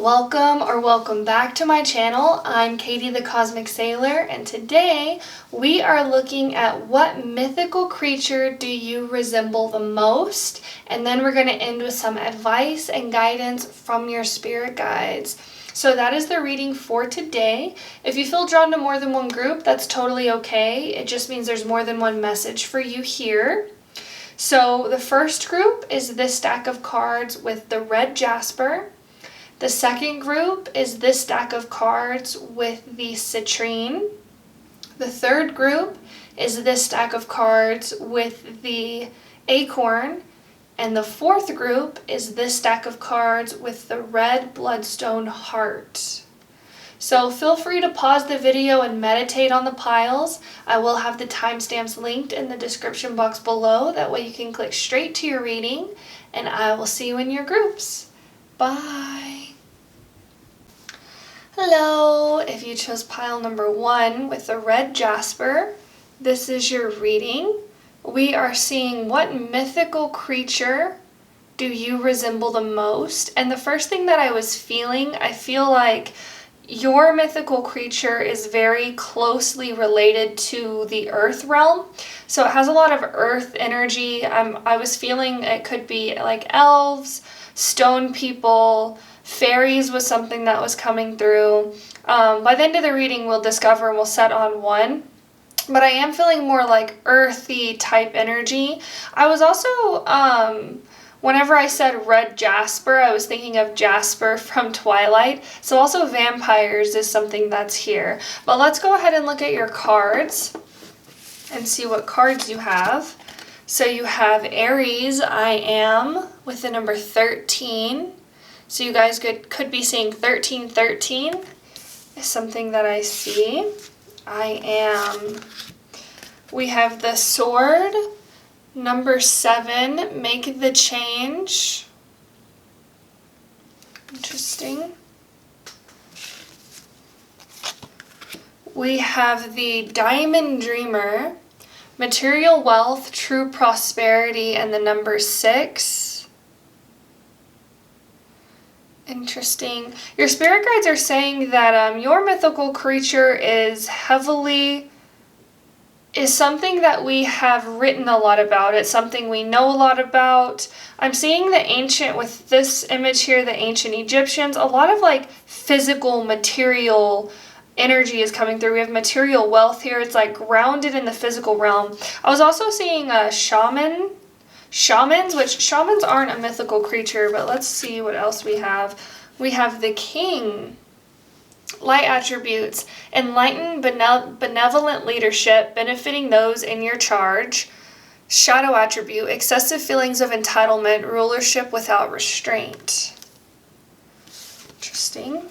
Welcome or welcome back to my channel. I'm Katie.the.cosmic.sailor, and today we are looking at what mythical creature do you resemble the most, and then we're going to end with some advice and guidance from your spirit guides. So that is the reading for today. If you feel drawn to more than one group, that's totally okay. It just means there's more than one message for you here. So the first group is this stack of cards with the red jasper. The second group is this stack of cards with the citrine. The third group is this stack of cards with the acorn. And the fourth group is this stack of cards with the red bloodstone heart. So feel free to pause the video and meditate on the piles. I will have the timestamps linked in the description box below. That way you can click straight to your reading, and I will see you in your groups. Bye. Hello, if you chose pile number 1 with the red jasper, this is your reading. We are seeing what mythical creature do you resemble the most? And the first thing that I was feeling, I feel like your mythical creature is very closely related to the earth realm. So it has a lot of earth energy. I was feeling it could be like elves, stone people, fairies was something that was coming through. By the end of the reading, we'll discover and we'll set on one. But I am feeling more like earthy type energy. I was also, whenever I said red jasper, I was thinking of Jasper from Twilight. So also vampires is something that's here. But let's go ahead and look at your cards and see what cards you have. So you have Aries, I am, with the number 13. So you guys could be seeing 1313 is something that I see. I am. We have the sword, number 7, make the change. Interesting. We have the diamond dreamer, material wealth, true prosperity, and the number 6. Interesting. Your spirit guides are saying that your mythical creature is something that we have written a lot about. It's something we know a lot about. I'm seeing the ancient, with this image here, the ancient Egyptians, a lot of like physical material energy is coming through. We have material wealth here. It's like grounded in the physical realm. I was also seeing a shamans, which shamans aren't a mythical creature, but let's see what else we have. We have the king, light attributes, enlightened benevolent leadership, benefiting those in your charge. Shadow attribute, excessive feelings of entitlement, rulership without restraint. Interesting.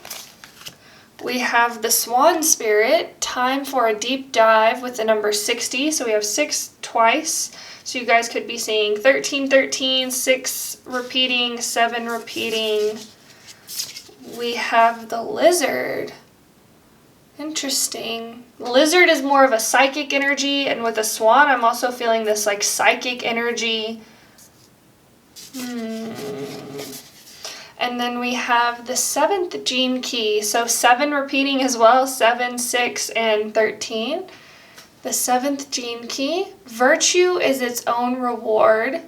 We have the swan spirit, time for a deep dive with the number 60. So we have 6 twice. So you guys could be seeing 1313, 6 repeating, 7 repeating. We have the lizard. Interesting. Lizard is more of a psychic energy, and with the swan, I'm also feeling this like psychic energy. And then we have the 7th gene key. So 7 repeating as well, 7, 6, and 13. The 7th gene key, virtue is its own reward.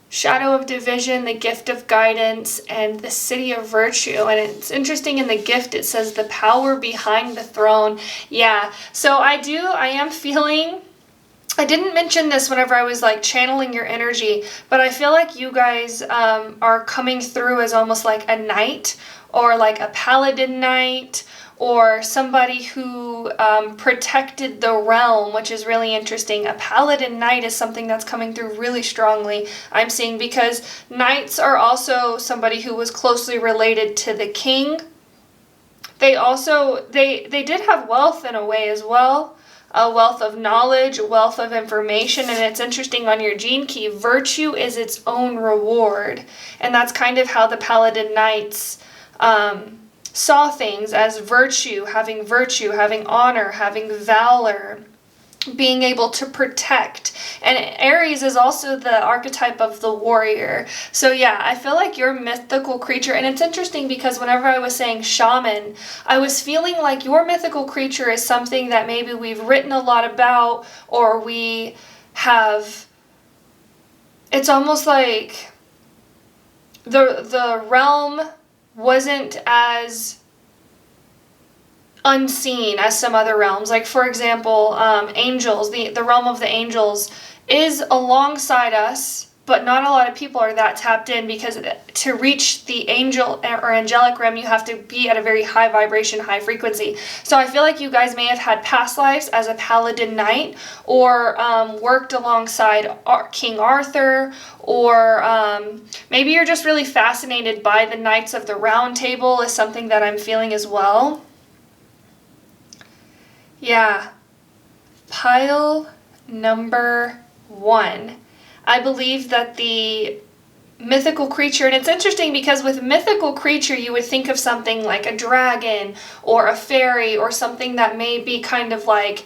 Shadow of division, the gift of guidance, and the city of virtue. And it's interesting, in the gift it says the power behind the throne. Yeah, so I am feeling, I didn't mention this whenever I was like channeling your energy, but I feel like you guys are coming through as almost like a knight, or like a paladin knight, or somebody who protected the realm, which is really interesting. A paladin knight is something that's coming through really strongly, I'm seeing, because knights are also somebody who was closely related to the king. They also, they did have wealth in a way as well. A wealth of knowledge, a wealth of information, and it's interesting on your gene key, virtue is its own reward. And that's kind of how the paladin knights saw things, as virtue, having honor, having valor. being able to protect. And Aries is also the archetype of the warrior. So yeah, I feel like your mythical creature, and it's interesting because whenever I was saying shaman, I was feeling like your mythical creature is something that maybe we've written a lot about, or we have, it's almost like the realm wasn't as unseen as some other realms. Like for example, angels, the realm of the angels is alongside us, but not a lot of people are that tapped in, because to reach the angel or angelic realm, you have to be at a very high vibration, high frequency. So I feel like you guys may have had past lives as a paladin knight, or worked alongside King Arthur, or maybe you're just really fascinated by the Knights of the Round Table is something that I'm feeling as well. Yeah, pile number 1. I believe that the mythical creature, and it's interesting because with mythical creature you would think of something like a dragon or a fairy or something that may be kind of like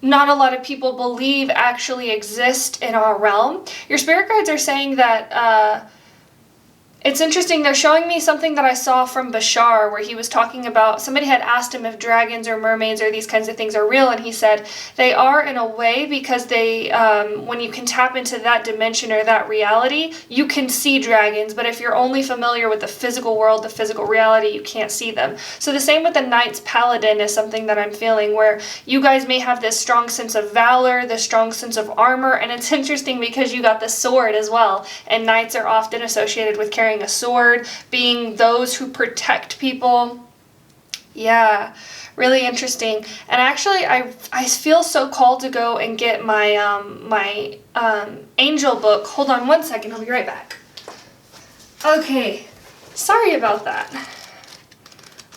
not a lot of people believe actually exist in our realm. Your spirit guides are saying that it's interesting, they're showing me something that I saw from Bashar, where he was talking about, somebody had asked him if dragons or mermaids or these kinds of things are real, and he said they are in a way, because they, when you can tap into that dimension or that reality, you can see dragons, but if you're only familiar with the physical world, the physical reality, you can't see them. So the same with the Knight's Paladin is something that I'm feeling, where you guys may have this strong sense of valor, this strong sense of armor, and it's interesting because you got the sword as well, and knights are often associated with carrying a sword, being those who protect people. Yeah, really interesting. And actually I feel so called to go and get my my angel book. Hold on one second, I'll be right back. Okay, sorry about that.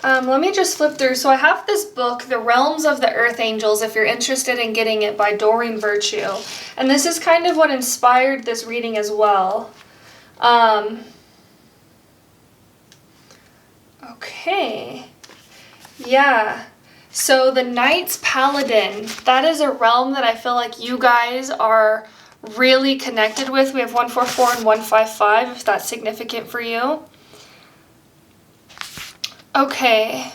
Let me just flip through. So I have this book, The Realms of the Earth Angels, if you're interested in getting it, by Doreen Virtue. And this is kind of what inspired this reading as well. Okay, yeah, so the Knight's Paladin, that is a realm that I feel like you guys are really connected with. We have 144 and 155, if that's significant for you. Okay,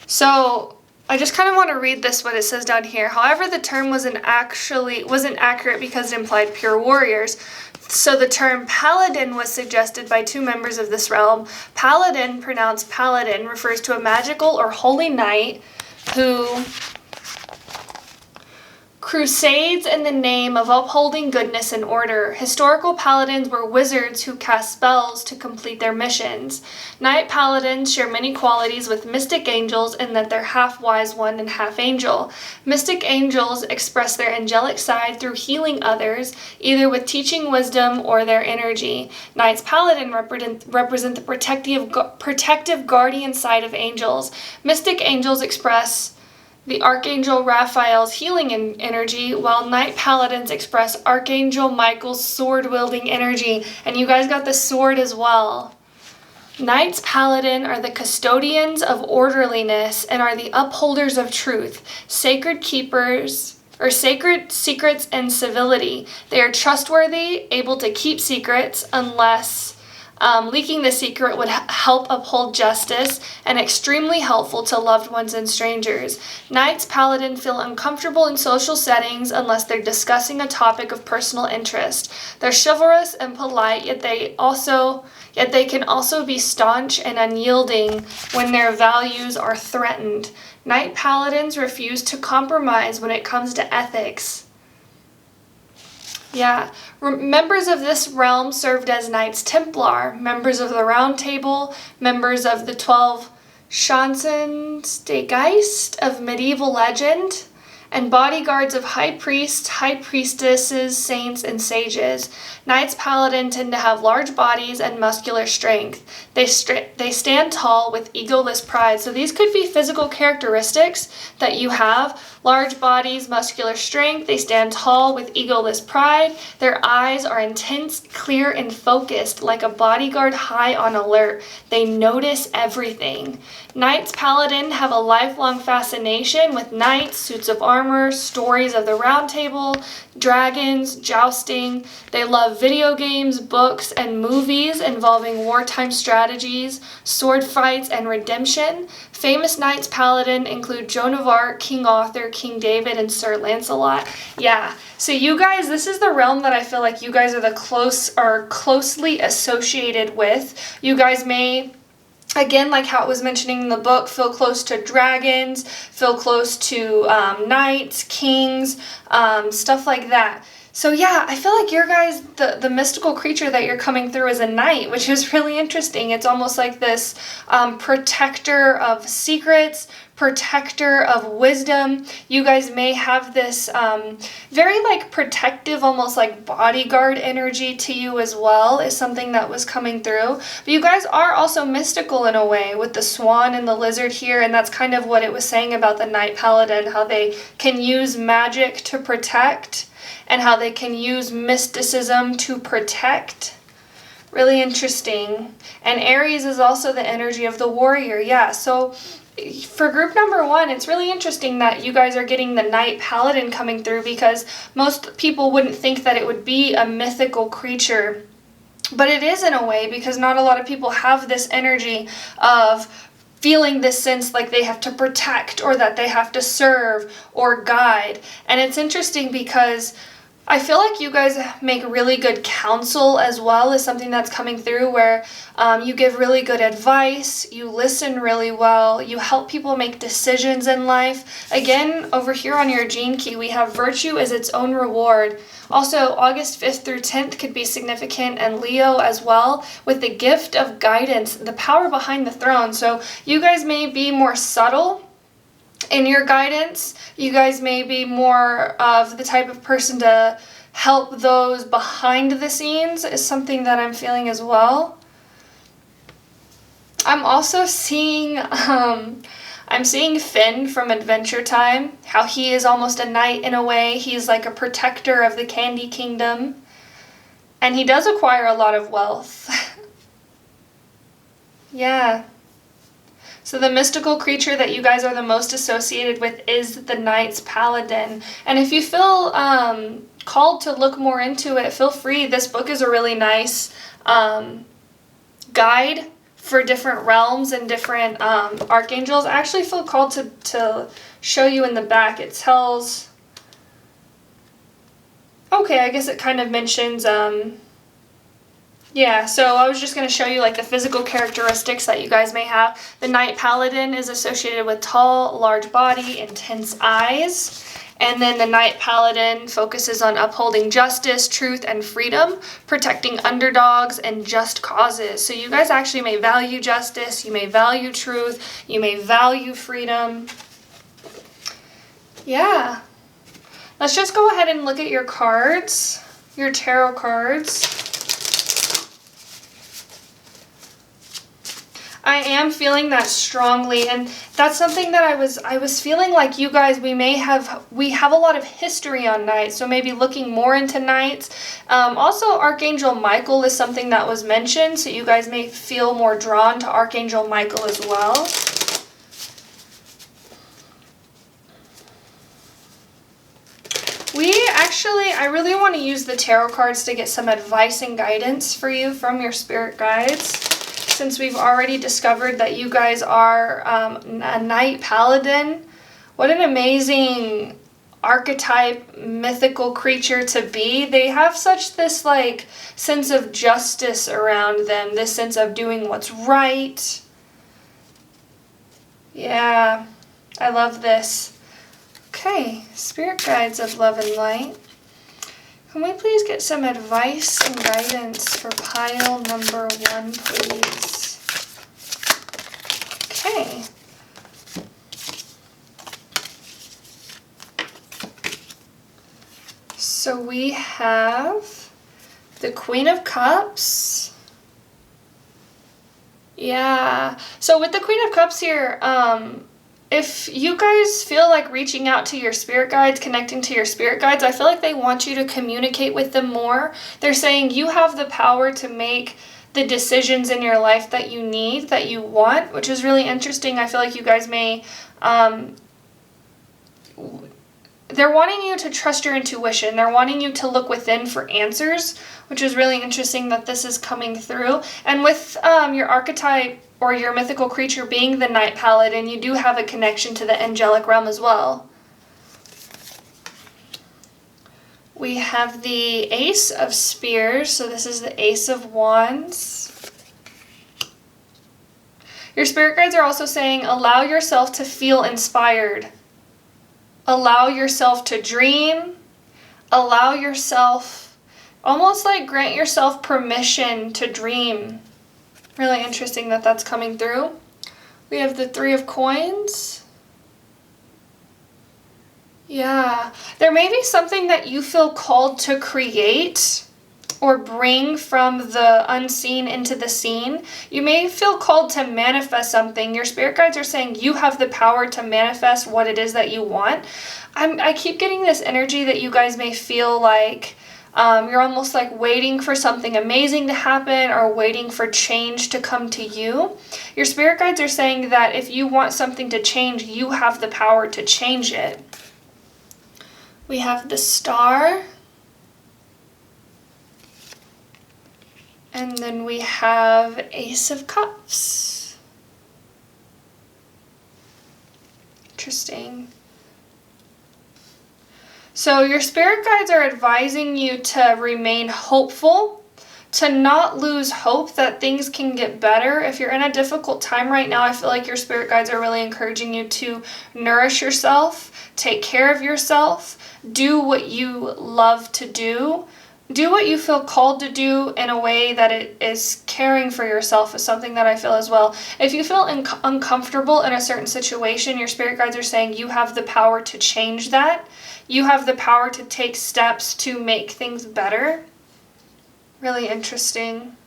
so I just kind of want to read this, what it says down here. However, the term wasn't accurate because it implied pure warriors. So the term paladin was suggested by 2 members of this realm. Paladin, pronounced paladin, refers to a magical or holy knight who crusades in the name of upholding goodness and order. Historical paladins were wizards who cast spells to complete their missions. Knight paladins share many qualities with mystic angels in that they're half wise one and half angel. Mystic angels express their angelic side through healing others, either with teaching wisdom or their energy. Knights paladin represent the protective guardian side of angels. Mystic angels express the Archangel Raphael's healing energy, while Knight Paladins express Archangel Michael's sword-wielding energy. And you guys got the sword as well. Knights Paladin are the custodians of orderliness and are the upholders of truth, sacred keepers, or sacred secrets and civility. They are trustworthy, able to keep secrets unless leaking the secret would help uphold justice, and extremely helpful to loved ones and strangers. Knights Paladin feel uncomfortable in social settings unless they're discussing a topic of personal interest. They're chivalrous and polite, yet they can also be staunch and unyielding when their values are threatened. Knight Paladins refuse to compromise when it comes to ethics. Yeah, members of this realm served as Knights Templar, members of the Round Table, members of the 12 Chansons de Geist of medieval legend, and bodyguards of high priests, high priestesses, saints, and sages. Knights Paladin tend to have large bodies and muscular strength. They stand tall with egoless pride. So these could be physical characteristics that you have. Large bodies, muscular strength. They stand tall with egoless pride. Their eyes are intense, clear, and focused, like a bodyguard high on alert. They notice everything. Knights Paladin have a lifelong fascination with knights, suits of armor, stories of the Round Table, dragons, jousting. They love video games, books, and movies involving wartime strategies, sword fights, and redemption. Famous Knights Paladin include Joan of Arc, King Arthur, King David, and Sir Lancelot. Yeah, so you guys, this is the realm that I feel like you guys are closely associated with. You guys may, again, like how it was mentioning in the book, feel close to dragons, feel close to knights, kings, stuff like that. So yeah, I feel like your guys, the mystical creature that you're coming through is a knight, which is really interesting. It's almost like this protector of secrets, protector of wisdom. You guys may have this very like protective, almost like bodyguard energy to you as well, is something that was coming through. But you guys are also mystical in a way with the swan and the lizard here, and that's kind of what it was saying about the Knight Paladin, how they can use magic to protect and how they can use mysticism to protect. Really interesting. And Aries is also the energy of the warrior. Yeah, so for group number 1, it's really interesting that you guys are getting the Knight Paladin coming through, because most people wouldn't think that it would be a mythical creature. But it is in a way, because not a lot of people have this energy of feeling this sense like they have to protect or that they have to serve or guide. And it's interesting because I feel like you guys make really good counsel as well, is something that's coming through, where you give really good advice, you listen really well, you help people make decisions in life. Again, over here on your gene key, we have virtue as its own reward. Also, August 5th through 10th could be significant, and Leo as well, with the gift of guidance, the power behind the throne. So you guys may be more subtle in your guidance. You guys may be more of the type of person to help those behind the scenes, is something that I'm feeling as well. I'm also seeing I'm seeing Finn from Adventure Time, how he is almost a knight in a way. He's like a protector of the Candy Kingdom, and he does acquire a lot of wealth. Yeah. So the mystical creature that you guys are the most associated with is the Knight's Paladin. And if you feel called to look more into it, feel free. This book is a really nice guide for different realms and different archangels. I actually feel called to show you in the back. It tells... Okay, I guess it kind of mentions... Yeah, so I was just going to show you like the physical characteristics that you guys may have. The Knight Paladin is associated with tall, large body, intense eyes. And then the Knight Paladin focuses on upholding justice, truth, and freedom, protecting underdogs and just causes. So you guys actually may value justice, you may value truth, you may value freedom. Yeah. Let's just go ahead and look at your cards, your tarot cards. I am feeling that strongly, and that's something that I was feeling like you guys, we have a lot of history on knights, so maybe looking more into knights. Also, Archangel Michael is something that was mentioned, so you guys may feel more drawn to Archangel Michael as well. I really want to use the tarot cards to get some advice and guidance for you from your spirit guides, since we've already discovered that you guys are a Knight Paladin. What an amazing archetype, mythical creature to be. They have such this like sense of justice around them, this sense of doing what's right. Yeah, I love this. Okay, spirit guides of love and light. Can we please get some advice and guidance for pile number 1, please? Okay. So we have the Queen of Cups. Yeah. So with the Queen of Cups here, if you guys feel like reaching out to your spirit guides, connecting to your spirit guides, I feel like they want you to communicate with them more. They're saying you have the power to make the decisions in your life that you need, that you want, which is really interesting. I feel like you guys may, they're wanting you to trust your intuition. They're wanting you to look within for answers, which is really interesting that this is coming through. And with your archetype or your mythical creature being the Night Paladin, you do have a connection to the angelic realm as well. We have the Ace of Spears, so this is the Ace of Wands. Your spirit guides are also saying, allow yourself to feel inspired. Allow yourself to dream. Allow yourself, almost like grant yourself permission to dream. Really interesting that that's coming through. We have the Three of Coins. Yeah, there may be something that you feel called to create or bring from the unseen into the seen. You may feel called to manifest something. Your spirit guides are saying you have the power to manifest what it is that you want. I keep getting this energy that you guys may feel like you're almost like waiting for something amazing to happen or waiting for change to come to you. Your spirit guides are saying that if you want something to change, you have the power to change it. We have the Star. And then we have Ace of Cups. Interesting. So your spirit guides are advising you to remain hopeful, to not lose hope that things can get better. If you're in a difficult time right now, I feel like your spirit guides are really encouraging you to nourish yourself, take care of yourself, do what you love to do. Do what you feel called to do in a way that it is caring for yourself is something that I feel as well. If you feel uncomfortable in a certain situation, your spirit guides are saying you have the power to change that. You have the power to take steps to make things better. Really interesting.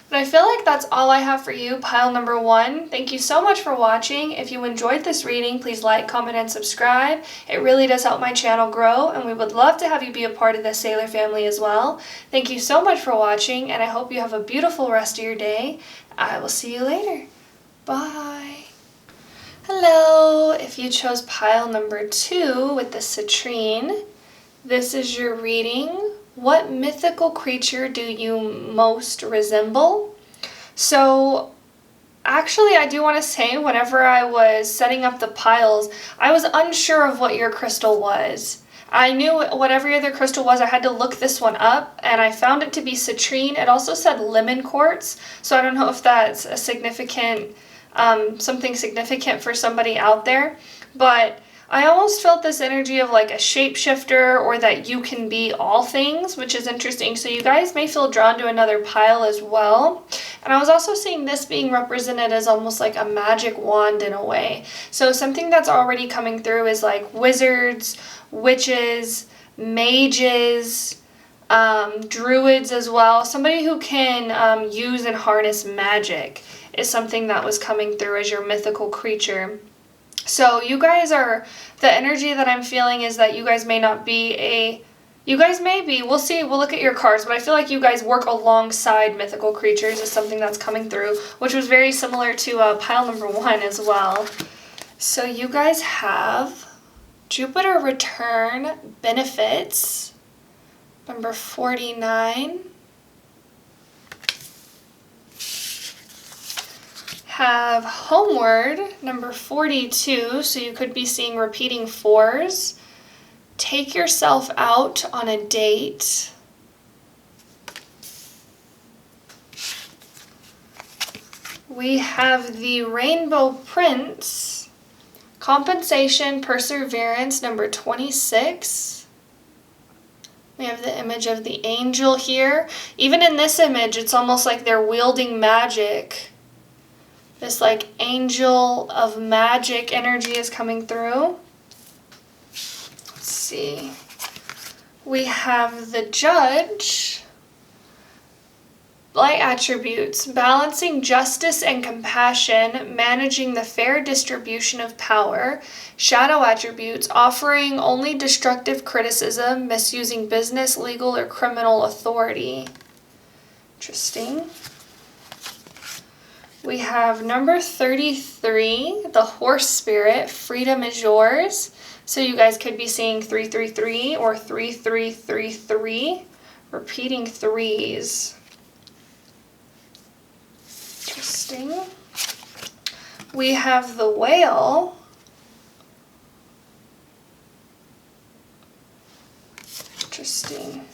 But I feel like that's all I have for you, pile number 1. Thank you so much for watching. If you enjoyed this reading, please like, comment, and subscribe. It really does help my channel grow, and we would love to have you be a part of the Sailor family as well. Thank you so much for watching, and I hope you have a beautiful rest of your day. I will see you later. Bye. Hello. If you chose pile number 2 with the citrine, this is your reading. What mythical creature do you most resemble? So actually, I do want to say, whenever I was setting up the piles, I was unsure of what your crystal was. I knew whatever your other crystal was, I had to look this one up, and I found it to be citrine. It also said lemon quartz, so I don't know if that's a significant, something significant for somebody out there, but I almost felt this energy of like a shapeshifter, or that you can be all things, which is interesting. So you guys may feel drawn to another pile as well. And I was also seeing this being represented as almost like a magic wand in a way. So something that's already coming through is like wizards, witches, mages, druids as well. Somebody who can use and harness magic is something that was coming through as your mythical creature. So you guys are, the energy that I'm feeling is that you guys may not be you guys may be, we'll see, we'll look at your cards, but I feel like you guys work alongside mythical creatures is something that's coming through, which was very similar to pile number 1 as well. So you guys have Jupiter return benefits, number 49. Have homeward, number 42, so you could be seeing repeating 4s. Take yourself out on a date. We have the Rainbow Prince, compensation, perseverance, number 26. We have the image of the angel here. Even in this image, it's almost like they're wielding magic. This like angel of magic energy is coming through. Let's see. We have the Judge. Light attributes: balancing justice and compassion, managing the fair distribution of power. Shadow attributes: offering only destructive criticism, misusing business, legal, or criminal authority. Interesting. We have number 33, the Horse Spirit. Freedom is yours. So you guys could be seeing 333 or 3333, repeating threes. Interesting. We have the Whale. Interesting.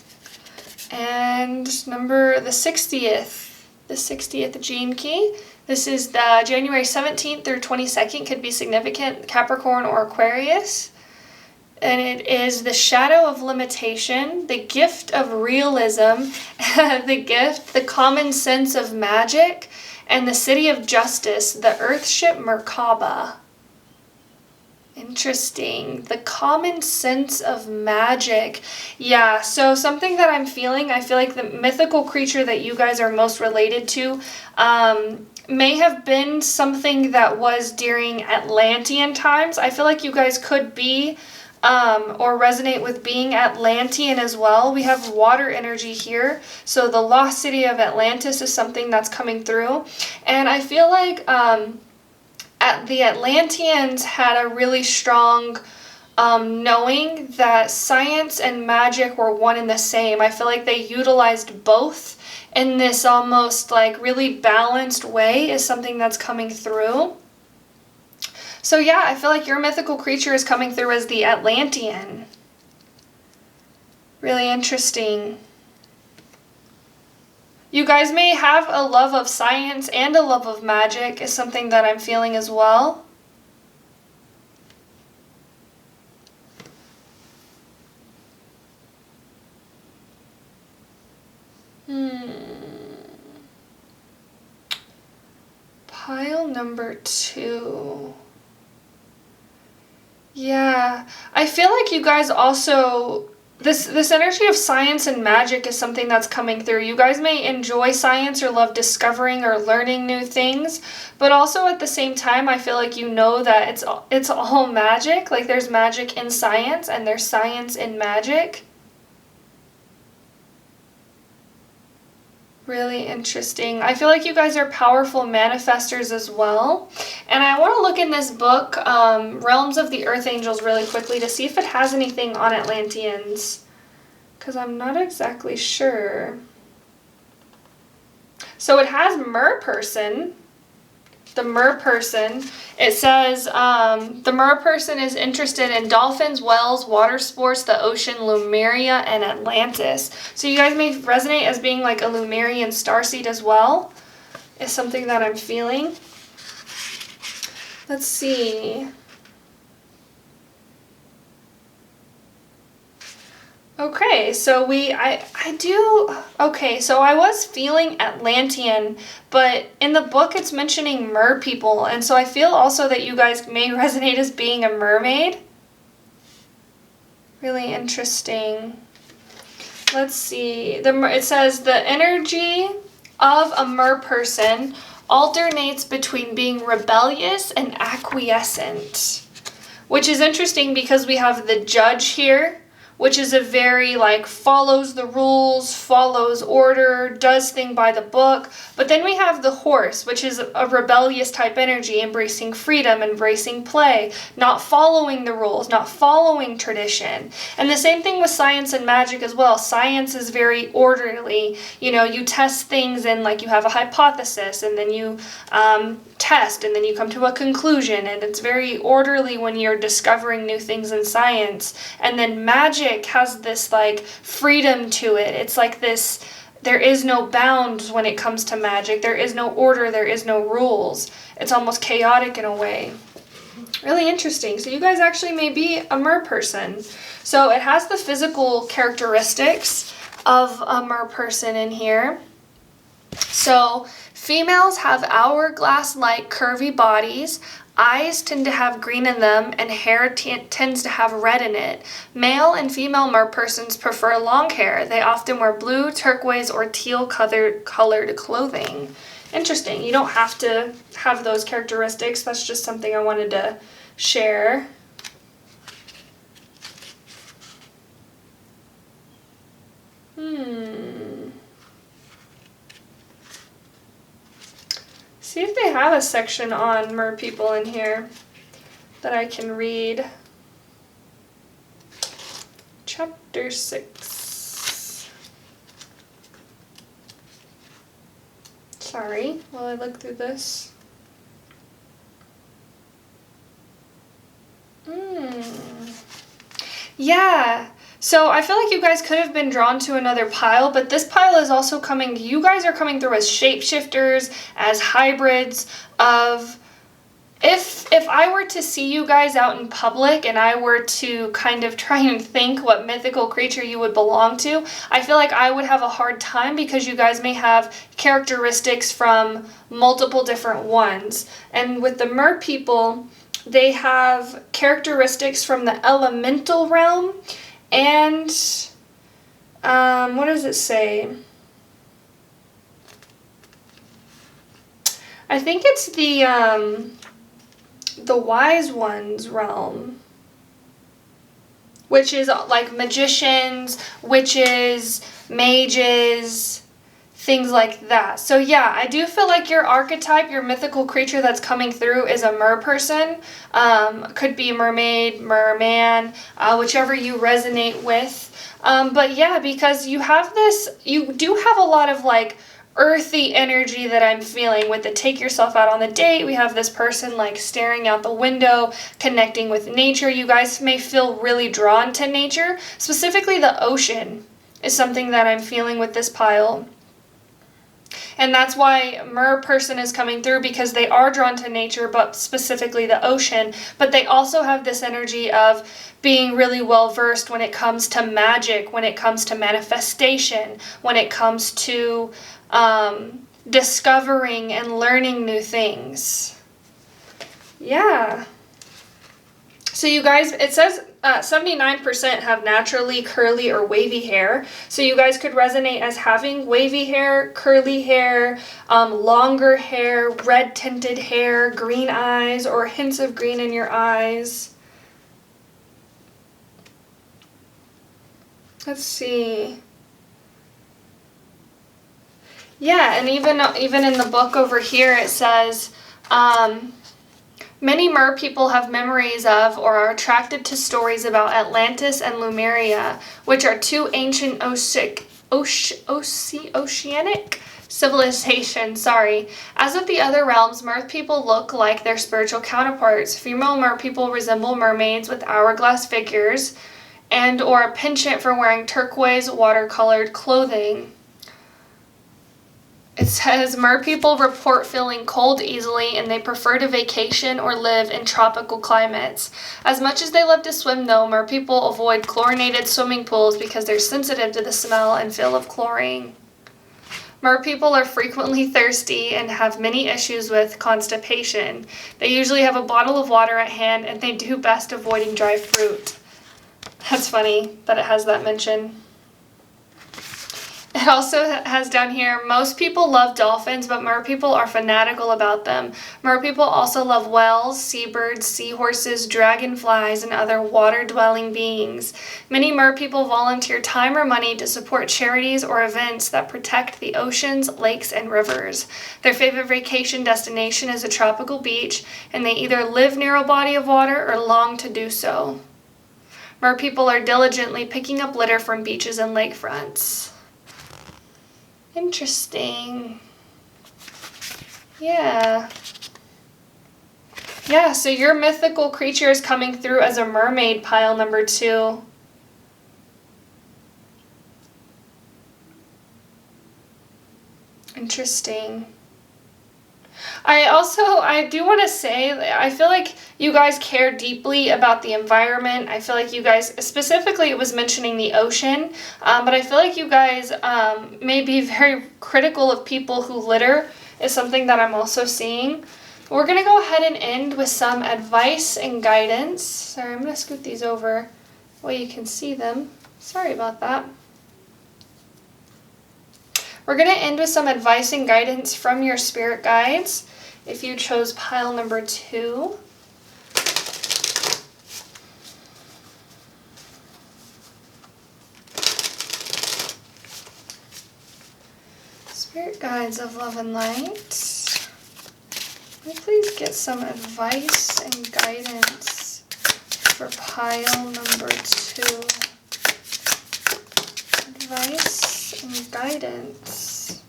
And the 60th gene key. This is the January 17th through 22nd, could be significant, Capricorn or Aquarius. And it is the Shadow of Limitation, the Gift of Realism, the Common Sense of Magic, and the City of Justice, the Earthship Merkaba. Interesting. The Common Sense of Magic. Yeah, so something that I'm feeling, I feel like the mythical creature that you guys are most related to may have been something that was during Atlantean times. I feel like you guys could be or resonate with being Atlantean as well. We have water energy here. So the lost city of Atlantis is something that's coming through. And I feel like the Atlanteans had a really strong knowing that science and magic were one and the same. I feel like they utilized both in this almost like really balanced way is something that's coming through. So yeah, I feel like your mythical creature is coming through as the Atlantean. Really interesting. You guys may have a love of science and a love of magic is something that I'm feeling as well. Pile number 2. Yeah, I feel like you guys also, this energy of science and magic is something that's coming through. You guys may enjoy science or love discovering or learning new things, but also at the same time, I feel like you know that it's all magic. Like there's magic in science and there's science in magic. Really interesting. I feel like you guys are powerful manifestors as well. And I want to look in this book, Realms of the Earth Angels, really quickly to see if it has anything on Atlanteans. Because I'm not exactly sure. So it has Mer-Person. The Mer-Person. It says the Mer-Person is interested in dolphins, whales, water sports, the ocean, Lemuria, and Atlantis. So you guys may resonate as being like a Lemurian starseed as well. Is something that I'm feeling. Let's see. Okay, so so I was feeling Atlantean, but in the book it's mentioning mer people, and so I feel also that you guys may resonate as being a mermaid. Really interesting. Let's see. It says the energy of a mer person alternates between being rebellious and acquiescent, which is interesting because we have the Judge here, which is a very like follows the rules, follows order, does thing by the book. But then we have the Horse, which is a rebellious type energy, embracing freedom, embracing play, not following the rules, not following tradition. And the same thing with science and magic as well. Science is very orderly. You know, you test things and like you have a hypothesis and then you test and then you come to a conclusion, and it's very orderly when you're discovering new things in science. And then magic has this like freedom to it. It's like this, there is no bounds when it comes to magic. There is no order, there is no rules. It's almost chaotic in a way. Really interesting. So you guys actually may be a mer person. So it has the physical characteristics of a mer person in here. So Females have hourglass-like curvy bodies. Eyes tend to have green in them, and hair tends to have red in it. Male and female merpersons prefer long hair. They often wear blue, turquoise, or teal-colored clothing. Interesting. You don't have to have those characteristics. That's just something I wanted to share. See if they have a section on mer people in here that I can read. Chapter 6. Sorry, while I look through this. Yeah. So I feel like you guys could have been drawn to another pile, but this pile is also coming, you guys are coming through as shapeshifters, as hybrids of, if I were to see you guys out in public and I were to kind of try and think what mythical creature you would belong to, I feel like I would have a hard time because you guys may have characteristics from multiple different ones. And with the mer people, they have characteristics from the elemental realm. And, what does it say? I think it's the wise ones realm, which is like magicians, witches, mages, things like that. So yeah, I do feel like your archetype, your mythical creature that's coming through is a mer person. Could be mermaid, merman, whichever you resonate with. But yeah, because you have this, you do have a lot of like earthy energy that I'm feeling with the take yourself out on the date. We have this person like staring out the window, connecting with nature. You guys may feel really drawn to nature. Specifically the ocean is something that I'm feeling with this pile. And that's why mer person is coming through, because they are drawn to nature, but specifically the ocean. But they also have this energy of being really well versed when it comes to magic, when it comes to manifestation, when it comes to discovering and learning new things. Yeah. So you guys, it says 79% have naturally curly or wavy hair. So you guys could resonate as having wavy hair, curly hair, longer hair, red tinted hair, green eyes, or hints of green in your eyes. Let's see. Yeah, and even in the book over here it says, many mer people have memories of or are attracted to stories about Atlantis and Lemuria, which are two ancient oceanic civilizations. As with the other realms, mer people look like their spiritual counterparts. Female mer people resemble mermaids with hourglass figures and or a penchant for wearing turquoise watercolored clothing. It says, mer people report feeling cold easily and they prefer to vacation or live in tropical climates. As much as they love to swim though, mer people avoid chlorinated swimming pools because they're sensitive to the smell and feel of chlorine. Mer people are frequently thirsty and have many issues with constipation. They usually have a bottle of water at hand and they do best avoiding dry fruit. That's funny that it has that mention. It also has down here, most people love dolphins, but mer people are fanatical about them. Mer people also love whales, seabirds, seahorses, dragonflies, and other water-dwelling beings. Many mer people volunteer time or money to support charities or events that protect the oceans, lakes, and rivers. Their favorite vacation destination is a tropical beach, and they either live near a body of water or long to do so. Mer people are diligently picking up litter from beaches and lakefronts. Interesting. Yeah. Yeah, so your mythical creature is coming through as a mermaid, pile number 2. Interesting. I do want to say, I feel like you guys care deeply about the environment. I feel like you guys, specifically it was mentioning the ocean, but I feel like you guys may be very critical of people who litter is something that I'm also seeing. We're going to go ahead and end with some advice and guidance. Sorry, I'm going to scoot these over the way you can see them. Sorry about that. We're going to end with some advice and guidance from your spirit guides. If you chose pile number 2. Spirit guides of love and light. Can we please get some advice and guidance for pile number 2? Advice and guidance.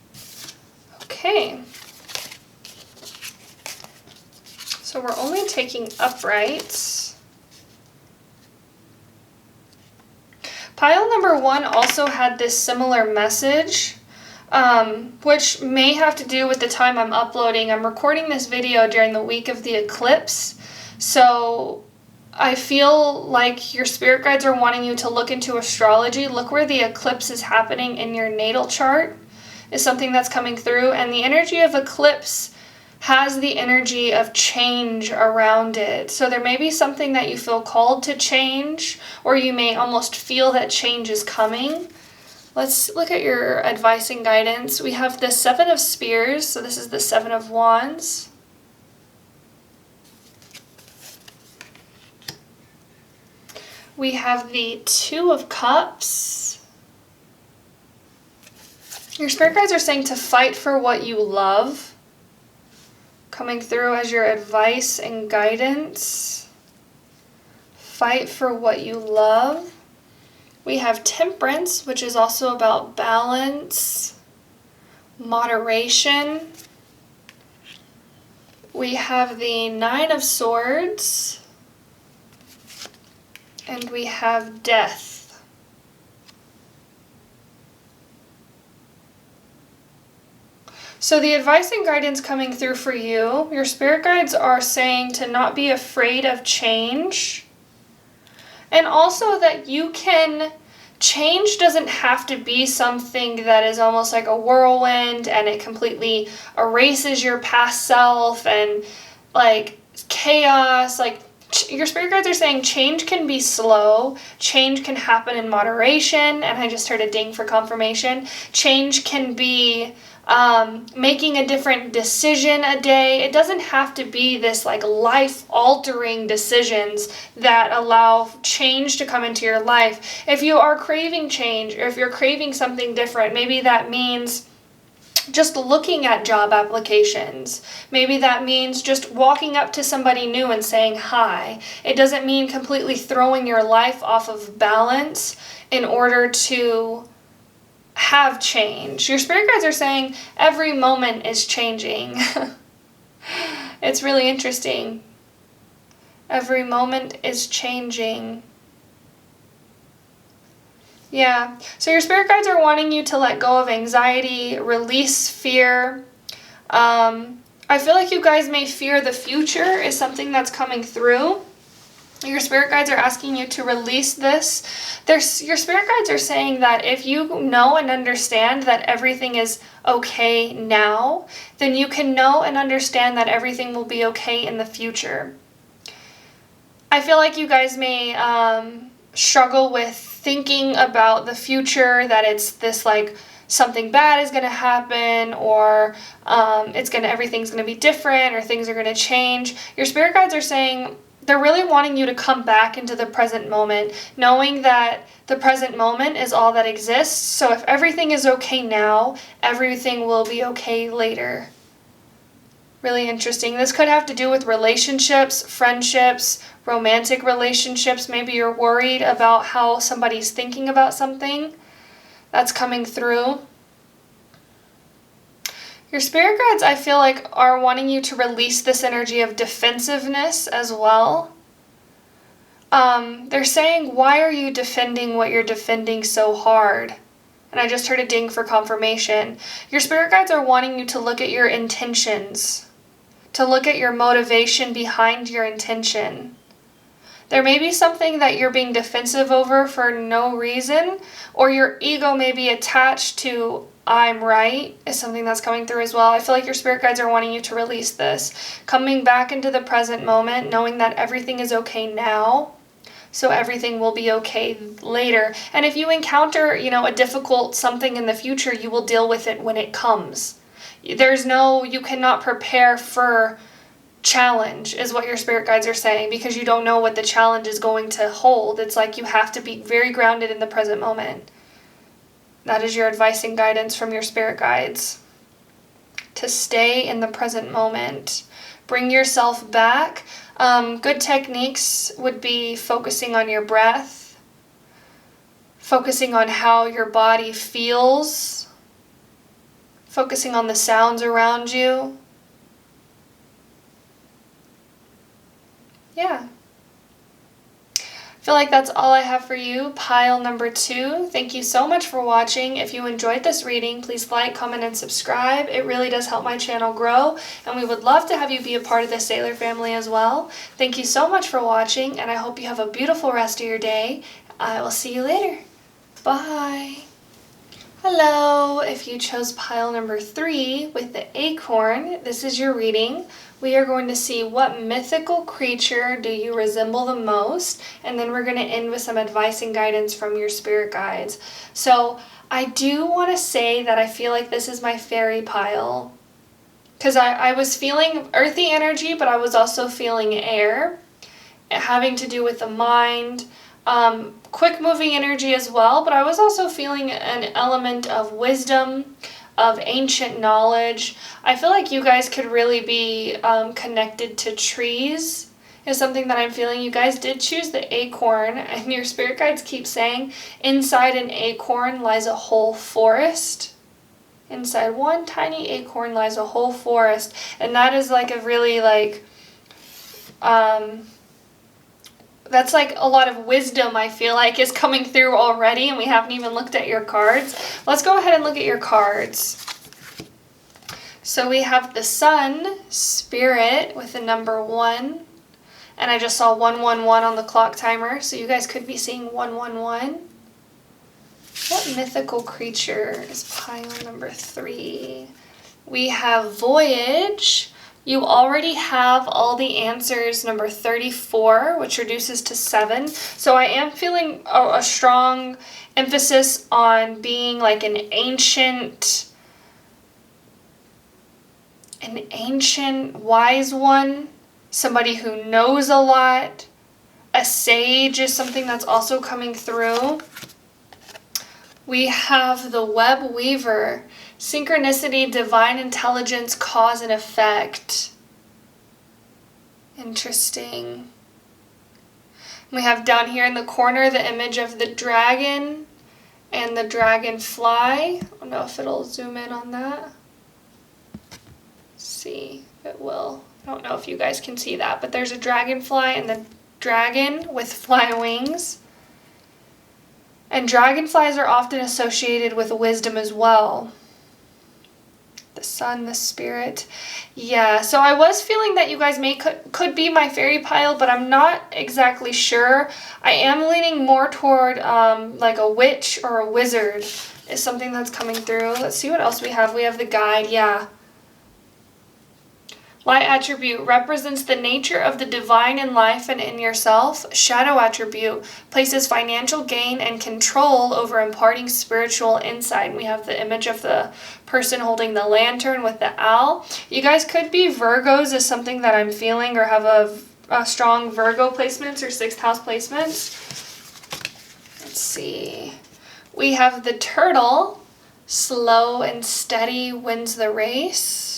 Okay. So we're only taking uprights. Pile number 1 also had this similar message. Which may have to do with the time I'm uploading. I'm recording this video during the week of the eclipse, so I feel like your spirit guides are wanting you to look into astrology. Look where the eclipse is happening in your natal chart is something that's coming through, and the energy of eclipse has the energy of change around it. So there may be something that you feel called to change, or you may almost feel that change is coming. Let's look at your advice and guidance. We have the 7 of Spears, so this is the 7 of Wands. We have the 2 of Cups. Your spirit guides are saying to fight for what you love, coming through as your advice and guidance. Fight for what you love. We have Temperance, which is also about balance, moderation. We have the 9 of Swords, and we have Death. So the advice and guidance coming through for you, your spirit guides are saying to not be afraid of change. And also that change doesn't have to be something that is almost like a whirlwind and it completely erases your past self and like chaos. Like your spirit guides are saying change can be slow, change can happen in moderation, and I just heard a ding for confirmation. Change can be making a different decision a day. It doesn't have to be this like life-altering decisions that allow change to come into your life. If you are craving change, or if you're craving something different, maybe that means just looking at job applications. Maybe that means just walking up to somebody new and saying hi. It doesn't mean completely throwing your life off of balance in order to have change. Your spirit guides are saying every moment is changing. It's really interesting. Every moment is changing. Yeah. So your spirit guides are wanting you to let go of anxiety, release fear. I feel like you guys may fear the future is something that's coming through. Your spirit guides are asking you to release this. Your spirit guides are saying that if you know and understand that everything is okay now, then you can know and understand that everything will be okay in the future. I feel like you guys may struggle with thinking about the future, that it's this like something bad is going to happen, or everything's going to be different, or things are going to change. Your spirit guides are saying they're really wanting you to come back into the present moment, knowing that the present moment is all that exists. So if everything is okay now, everything will be okay later. Really interesting. This could have to do with relationships, friendships, romantic relationships. Maybe you're worried about how somebody's thinking about something. That's coming through. Your spirit guides, I feel like, are wanting you to release this energy of defensiveness as well. They're saying, why are you defending what you're defending so hard? And I just heard a ding for confirmation. Your spirit guides are wanting you to look at your intentions, to look at your motivation behind your intention. There may be something that you're being defensive over for no reason, or your ego may be attached to I'm right is something that's coming through as well. I feel like your spirit guides are wanting you to release this. Coming back into the present moment, knowing that everything is okay now, so everything will be okay later. And if you encounter, a difficult something in the future, you will deal with it when it comes. You cannot prepare for challenge, is what your spirit guides are saying, because you don't know what the challenge is going to hold. It's like you have to be very grounded in the present moment. That is your advice and guidance from your spirit guides. To stay in the present moment. Bring yourself back. Good techniques would be focusing on your breath. Focusing on how your body feels. Focusing on the sounds around you. Yeah. I feel like that's all I have for you, pile number 2. Thank you so much for watching. If you enjoyed this reading, please like, comment, and subscribe. It really does help my channel grow, and we would love to have you be a part of the Sailor family as well. Thank you so much for watching, and I hope you have a beautiful rest of your day. I will see you later. Bye. Hello, if you chose pile number 3 with the acorn, this is your reading. We are going to see what mythical creature do you resemble the most, and then we're going to end with some advice and guidance from your spirit guides. So I do want to say that I feel like this is my fairy pile, because I was feeling earthy energy, but I was also feeling air, having to do with the mind, quick moving energy as well, but I was also feeling an element of wisdom, of ancient knowledge. I feel like you guys could really be connected to trees is something that I'm feeling. You guys did choose the acorn, and your spirit guides keep saying inside an acorn lies a whole forest. Inside one tiny acorn lies a whole forest, and that is like a really that's like a lot of wisdom, I feel like, is coming through already, and we haven't even looked at your cards. Let's go ahead and look at your cards. So we have the Sun, Spirit, with the number 1. And I just saw 111 on the clock timer, so you guys could be seeing 111. What mythical creature is pile number 3? We have Voyage. You already have all the answers, number 34, which reduces to 7. So I am feeling a strong emphasis on being like an ancient wise one, somebody who knows a lot. A sage is something that's also coming through. We have the Web Weaver. Synchronicity, divine intelligence, cause and effect. Interesting. We have down here in the corner the image of the dragon and the dragonfly. I don't know if it'll zoom in on that. Let's see if it will. I don't know if you guys can see that, but there's a dragonfly and the dragon with fly wings. And dragonflies are often associated with wisdom as well. The Sun, the Spirit. Yeah, so I was feeling that you guys could be my fairy pile, but I'm not exactly sure. I am leaning more toward like a witch or a wizard is something that's coming through. Let's see what else we have. We have the guide, yeah. Light attribute represents the nature of the divine in life and in yourself. Shadow attribute places financial gain and control over imparting spiritual insight. We have the image of the person holding the lantern with the owl. You guys could be Virgos is something that I'm feeling, or have a strong Virgo placements or 6th house placements. Let's see. We have the turtle. Slow and steady wins the race.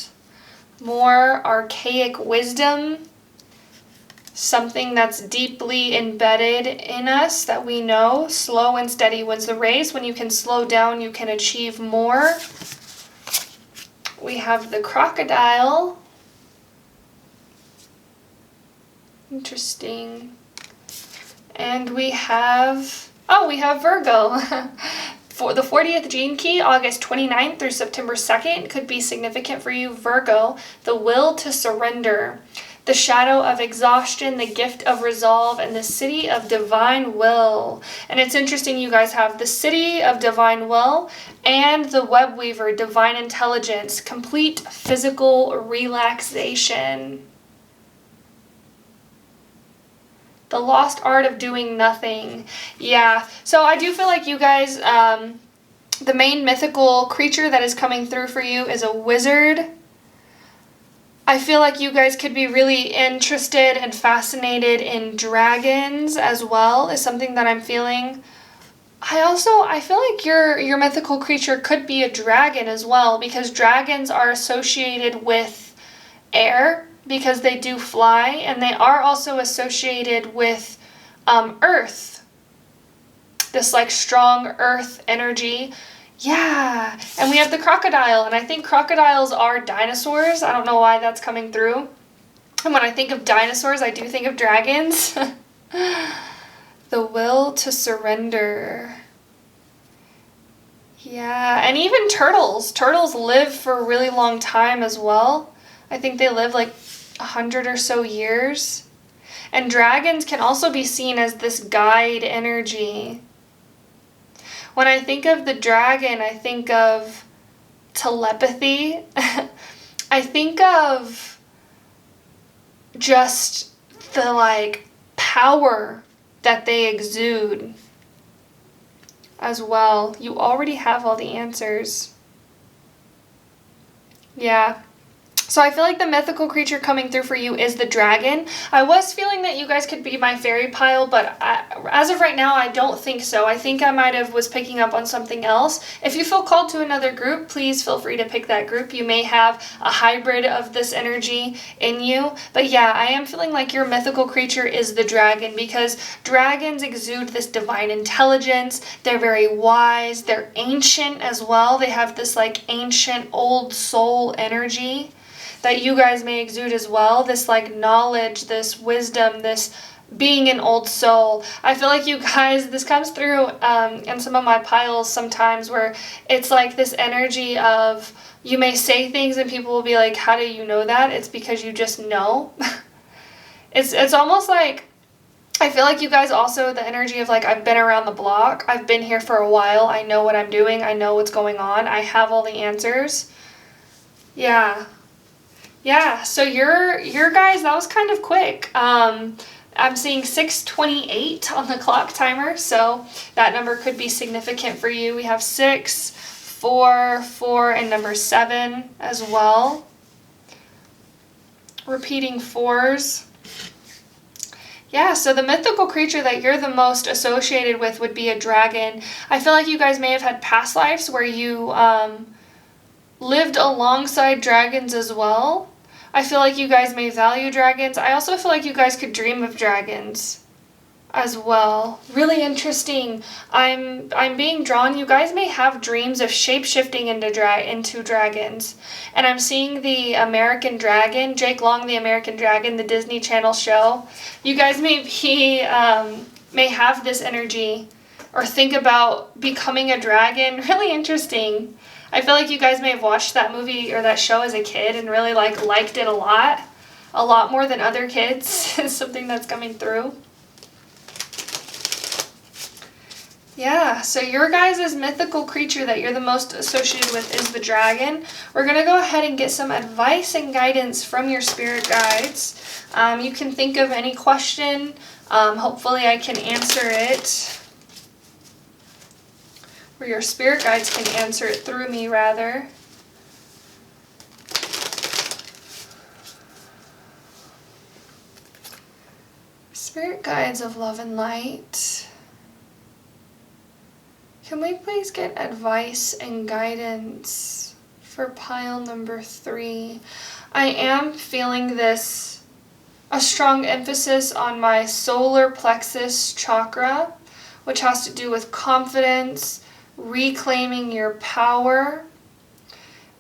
More archaic wisdom, something that's deeply embedded in us that we know. Slow and steady wins the race. When you can slow down, you can achieve more. We have the crocodile. Interesting. And we have Virgo. For the 40th gene key, August 29th through September 2nd, could be significant for you, Virgo. The will to surrender. the shadow of exhaustion, the gift of resolve, and the city of divine will. And it's interesting, you guys have the city of divine will and the web weaver, divine intelligence, complete physical relaxation. The lost art of doing nothing. Yeah, so I do feel like you guys, the main mythical creature that is coming through for you is a wizard. I feel like you guys could be really interested and fascinated in dragons as well, is something that I'm feeling. I feel like your mythical creature could be a dragon as well, because dragons are associated with air, because they do fly, and they are also associated with earth. This like strong earth energy. Yeah, and we have the crocodile, and I think crocodiles are dinosaurs. I don't know why that's coming through. And when I think of dinosaurs, I do think of dragons. The will to surrender. Yeah, and even turtles. Turtles live for a really long time as well. I think they live like 100 or so years. And dragons can also be seen as this guide energy. When I think of the dragon, I think of telepathy. I think of just the like power that they exude as well. You already have all the answers. Yeah. So I feel like the mythical creature coming through for you is the dragon. I was feeling that you guys could be my fairy pile, but as of right now, I don't think so. I think I might have was picking up on something else. If you feel called to another group, please feel free to pick that group. You may have a hybrid of this energy in you. But yeah, I am feeling like your mythical creature is the dragon, because dragons exude this divine intelligence. They're very wise. They're ancient as well. They have this like ancient old soul energy that you guys may exude as well, this like knowledge, this wisdom, this being an old soul. I feel like you guys, this comes through in some of my piles sometimes, where it's like this energy of you may say things and people will be like, how do you know that? It's because you just know. It's almost like, I feel like you guys also, the energy of like, I've been around the block, I've been here for a while, I know what I'm doing, I know what's going on, I have all the answers. Yeah. Yeah, so your guys, that was kind of quick. I'm seeing 6:28 on the clock timer, so that number could be significant for you. We have 6, 4, 4, and number 7 as well. Repeating 4s. Yeah, so the mythical creature that you're the most associated with would be a dragon. I feel like you guys may have had past lives where you lived alongside dragons as well. I feel like you guys may value dragons. I also feel like you guys could dream of dragons as well. Really interesting. I'm being drawn. You guys may have dreams of shape-shifting into dragons. And I'm seeing the American Dragon, Jake Long, the American Dragon, the Disney Channel show. You guys may have this energy or think about becoming a dragon. Really interesting. I feel like you guys may have watched that movie or that show as a kid and really liked it a lot more than other kids. Is something that's coming through. Yeah, so your guys' mythical creature that you're the most associated with is the dragon. We're going to go ahead and get some advice and guidance from your spirit guides. You can think of any question. Hopefully I can answer it. Or your spirit guides can answer it through me, rather. Spirit guides of love and light, can we please get advice and guidance for pile number 3? I am feeling a strong emphasis on my solar plexus chakra, which has to do with confidence, reclaiming your power.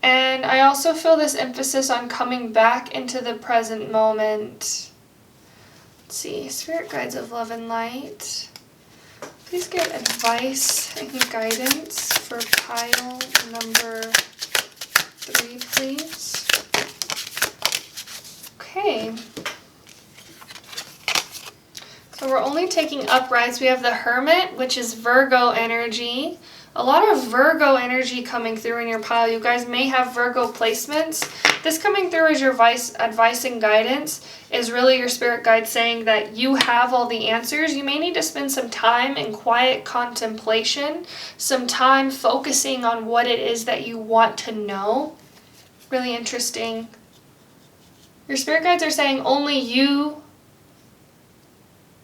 And I also feel this emphasis on coming back into the present moment. Let's see, spirit guides of love and light, please get advice and guidance for pile number 3, please. Okay. So we're only taking uprights. We have the Hermit, which is Virgo energy. A lot of Virgo energy coming through in your pile. You guys may have Virgo placements. This coming through as your advice and guidance is really your spirit guide saying that you have all the answers. You may need to spend some time in quiet contemplation, some time focusing on what it is that you want to know. Really interesting. Your spirit guides are saying only you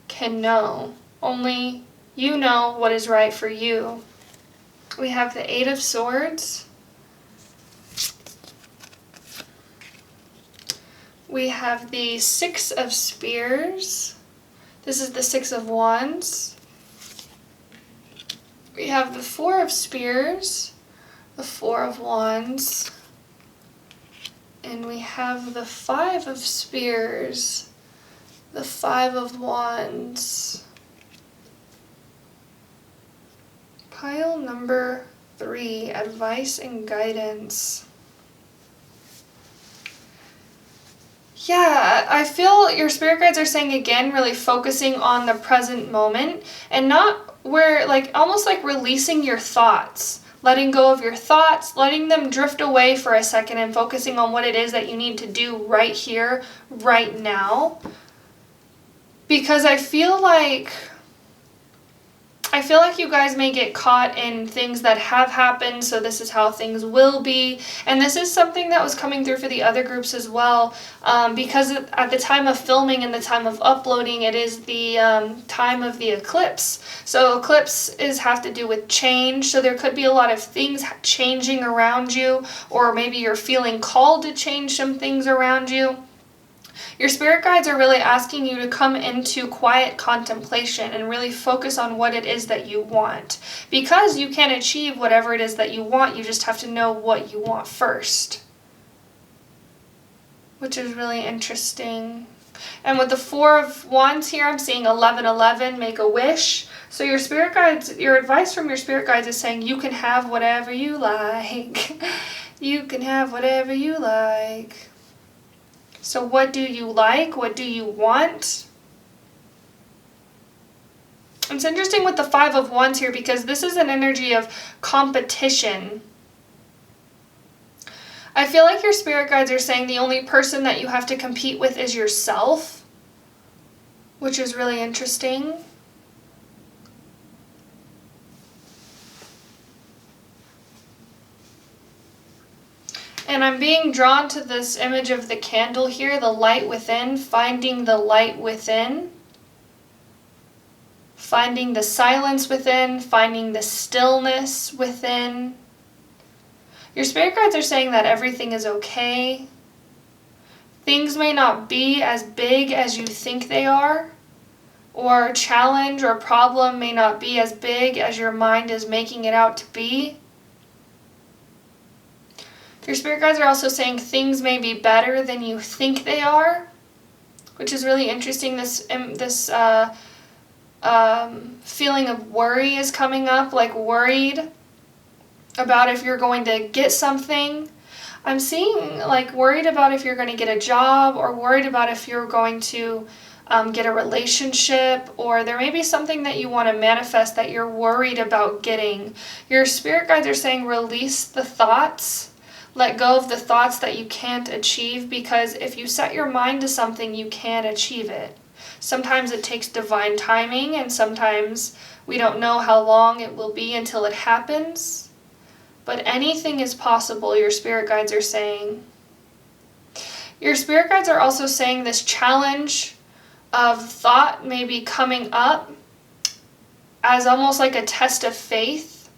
can know. Only you know what is right for you. We have the Eight of Swords. We have the Six of Spears. This is the Six of Wands. We have the Four of Spears, the Four of Wands, and we have the Five of Spears, the Five of Wands. Pile number 3, advice and guidance. Yeah, I feel your spirit guides are saying again, really focusing on the present moment and not where, like, almost like releasing your thoughts, letting go of your thoughts, letting them drift away for a second and focusing on what it is that you need to do right here, right now. Because I feel like you guys may get caught in things that have happened, so this is how things will be. And this is something that was coming through for the other groups as well, because at the time of filming and the time of uploading, it is the time of the eclipse. So eclipses have to do with change, so there could be a lot of things changing around you, or maybe you're feeling called to change some things around you. Your spirit guides are really asking you to come into quiet contemplation and really focus on what it is that you want. Because you can achieve whatever it is that you want, you just have to know what you want first. Which is really interesting. And with the Four of Wands here, I'm seeing 1111, make a wish. So your spirit guides, your advice from your spirit guides is saying you can have whatever you like. You can have whatever you like. So what do you like? What do you want? It's interesting with the Five of Wands here because this is an energy of competition. I feel like your spirit guides are saying the only person that you have to compete with is yourself, which is really interesting. And I'm being drawn to this image of the candle here, the light within, finding the light within, finding the silence within, finding the stillness within. Your spirit guides are saying that everything is okay. Things may not be as big as you think they are, or challenge or problem may not be as big as your mind is making it out to be. Your spirit guides are also saying things may be better than you think they are, which is really interesting. This feeling of worry is coming up, like worried about if you're going to get something. I'm seeing like worried about if you're going to get a job, or worried about if you're going to get a relationship, or there may be something that you want to manifest that you're worried about getting. Your spirit guides are saying release the thoughts. Let go of the thoughts that you can't achieve, because if you set your mind to something, you can achieve it. Sometimes it takes divine timing, and sometimes we don't know how long it will be until it happens. But anything is possible, your spirit guides are saying. Your spirit guides are also saying this challenge of thought may be coming up as almost like a test of faith.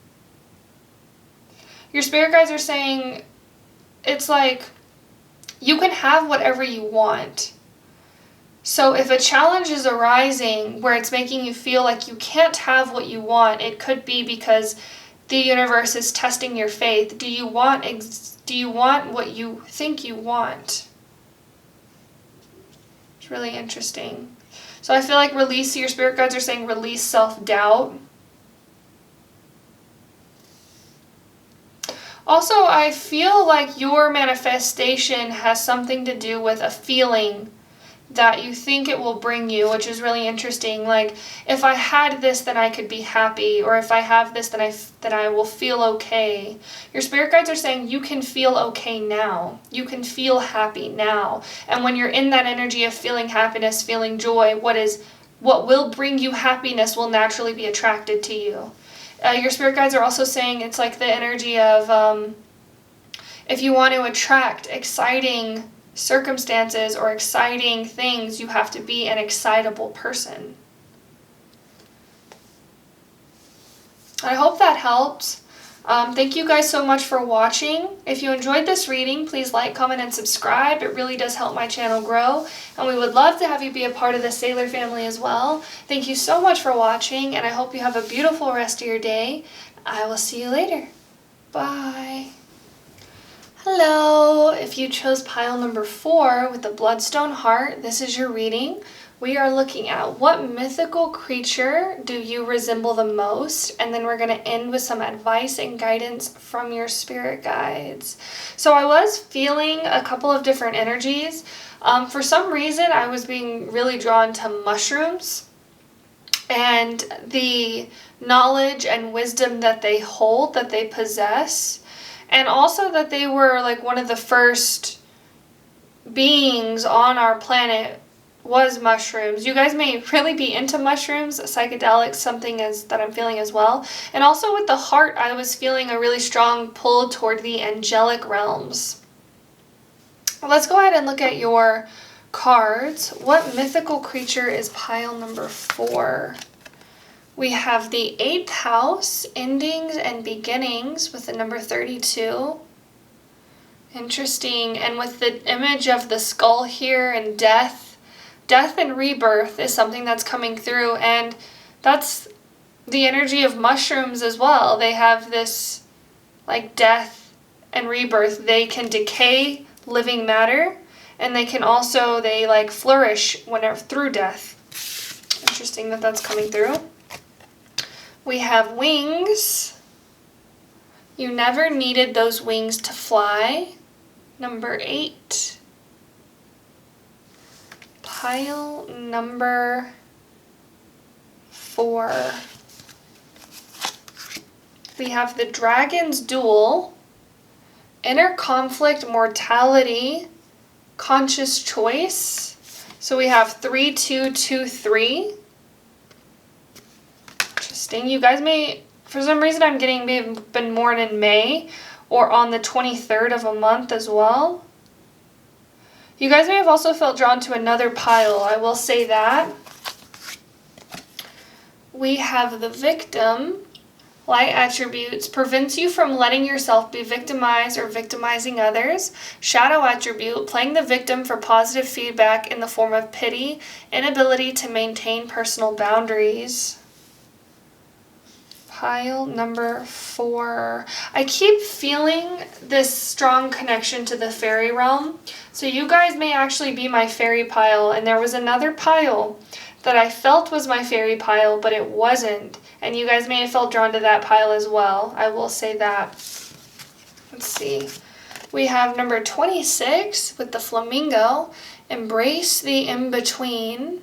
Your spirit guides are saying it's like you can have whatever you want. So if a challenge is arising where it's making you feel like you can't have what you want, it could be because the universe is testing your faith. Do you want what you think you want? It's really interesting. So I feel like your spirit guides are saying release self-doubt. Also, I feel like your manifestation has something to do with a feeling that you think it will bring you, which is really interesting. Like, if I had this, then I could be happy, or if I have this, then I will feel okay. Your spirit guides are saying you can feel okay now. You can feel happy now. And when you're in that energy of feeling happiness, feeling joy, what will bring you happiness will naturally be attracted to you. Your spirit guides are also saying it's like the energy of if you want to attract exciting circumstances or exciting things, you have to be an excitable person. I hope that helped. Thank you guys so much for watching. If you enjoyed this reading, please like, comment, and subscribe. It really does help my channel grow, and we would love to have you be a part of the Sailor family as well. Thank you so much for watching, and I hope you have a beautiful rest of your day. I will see you later. Bye. Hello, if you chose pile number 4 with the Bloodstone Heart, this is your reading. We are looking at what mythical creature do you resemble the most, and then we're going to end with some advice and guidance from your spirit guides. So I was feeling a couple of different energies. For some reason, I was being really drawn to mushrooms and the knowledge and wisdom that they hold, that they possess. And also that they were like one of the first beings on our planet was mushrooms. You guys may really be into mushrooms, psychedelics, something that I'm feeling as well. And also with the heart, I was feeling a really strong pull toward the angelic realms. Let's go ahead and look at your cards. What mythical creature is pile number 4? We have the 8th house, endings and beginnings, with the number 32. Interesting. And with the image of the skull here and death and rebirth is something that's coming through. And that's the energy of mushrooms as well. They have this like death and rebirth. They can decay living matter, and they can also, they like flourish whenever through death. Interesting that that's coming through. We have wings. You never needed those wings to fly. Number 8. Pile number 4. We have the Dragon's Duel, Inner Conflict, Mortality, Conscious Choice. So we have 3, 2, 2, 3. Interesting. You guys may, for some reason I'm getting been born in May or on the 23rd of a month as well. You guys may have also felt drawn to another pile, I will say that. We have the Victim. Light attributes prevents you from letting yourself be victimized or victimizing others. Shadow attribute, playing the victim for positive feedback in the form of pity, inability to maintain personal boundaries. Pile number 4. I keep feeling this strong connection to the fairy realm. So you guys may actually be my fairy pile, and there was another pile that I felt was my fairy pile, but it wasn't. And you guys may have felt drawn to that pile as well. I will say that. Let's see. We have number 26 with the flamingo. Embrace the in-between.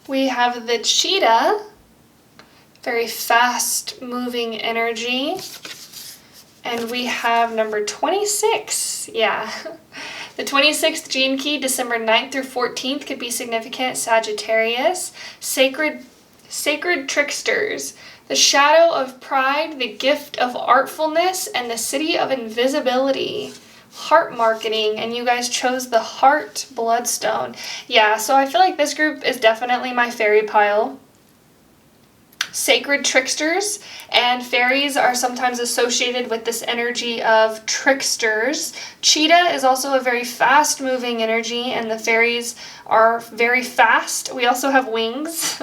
We have the cheetah. Very fast-moving energy. And we have number 26. Yeah. The 26th gene key, December 9th through 14th, could be significant. Sagittarius. Sacred tricksters. The shadow of pride, the gift of artfulness, and the city of invisibility. Heart marketing, and you guys chose the heart bloodstone. Yeah, so I feel like this group is definitely my fairy pile. Sacred tricksters, and fairies are sometimes associated with this energy of tricksters. Cheetah is also a very fast-moving energy, and the fairies are very fast. We also have wings.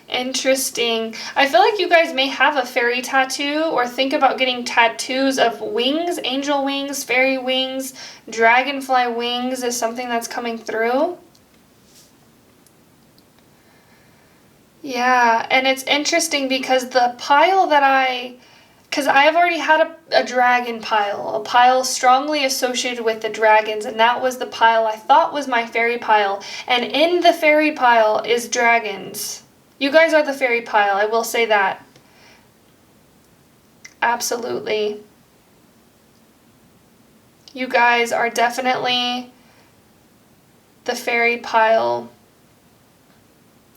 Interesting. I feel like you guys may have a fairy tattoo or think about getting tattoos of wings, angel wings, fairy wings, dragonfly wings is something that's coming through. Yeah, and it's interesting because the pile that I because I have already had a dragon pile, a pile strongly associated with the dragons, and that was the pile I thought was my fairy pile. And in the fairy pile is dragons. You guys are the fairy pile, I will say that. Absolutely. You guys are definitely the fairy pile.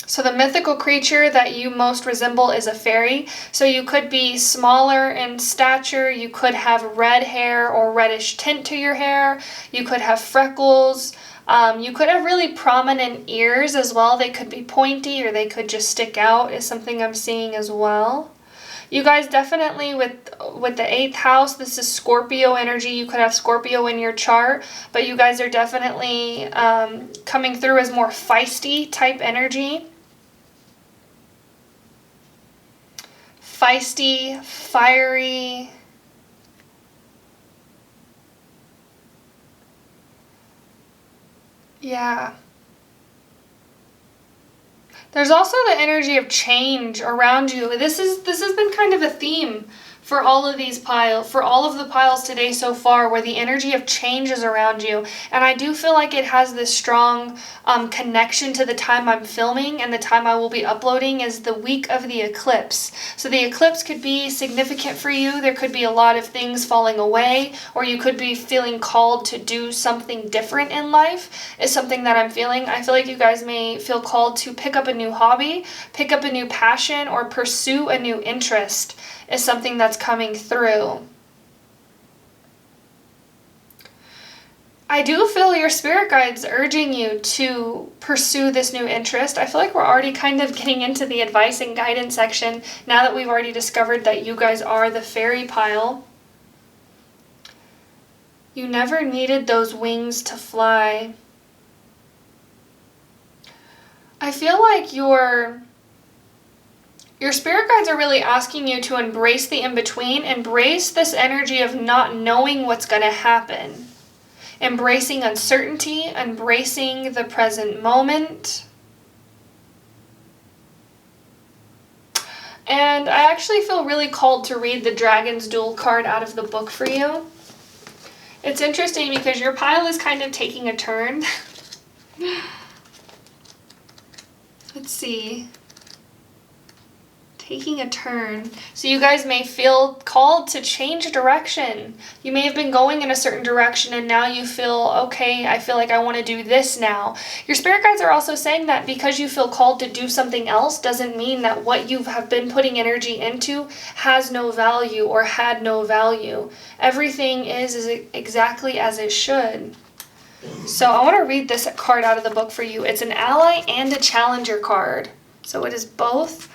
So the mythical creature that you most resemble is a fairy. So you could be smaller in stature, you could have red hair or reddish tint to your hair, you could have freckles, you could have really prominent ears as well. They could be pointy or they could just stick out, is something I'm seeing as well. You guys definitely, with the 8th house, this is Scorpio energy. You could have Scorpio in your chart, but you guys are definitely coming through as more feisty type energy. Feisty, fiery. Yeah. There's also the energy of change around you. This has been kind of a theme for all of these piles, for all of the piles today so far, where the energy of change is around you. And I do feel like it has this strong connection to the time I'm filming, and the time I will be uploading is the week of the eclipse. So the eclipse could be significant for you. There could be a lot of things falling away, or you could be feeling called to do something different in life, is something that I'm feeling. I feel like you guys may feel called to pick up a new hobby, pick up a new passion, or pursue a new interest, is something that's coming through. I do feel your spirit guides urging you to pursue this new interest. I feel like we're already kind of getting into the advice and guidance section now that we've already discovered that you guys are the fairy pile. You never needed those wings to fly. I feel like your spirit guides are really asking you to embrace the in-between, embrace this energy of not knowing what's going to happen, embracing uncertainty, embracing the present moment. And I actually feel really called to read the Dragon's Duel card out of the book for you. It's interesting because your pile is kind of taking a turn. Let's see. Taking a turn. So you guys may feel called to change direction. You may have been going in a certain direction and now you feel, okay, I feel like I want to do this now. Your spirit guides are also saying that because you feel called to do something else doesn't mean that what you have been putting energy into has no value or had no value. Everything is exactly as it should. So I want to read this card out of the book for you. It's an ally and a challenger card. So it is both.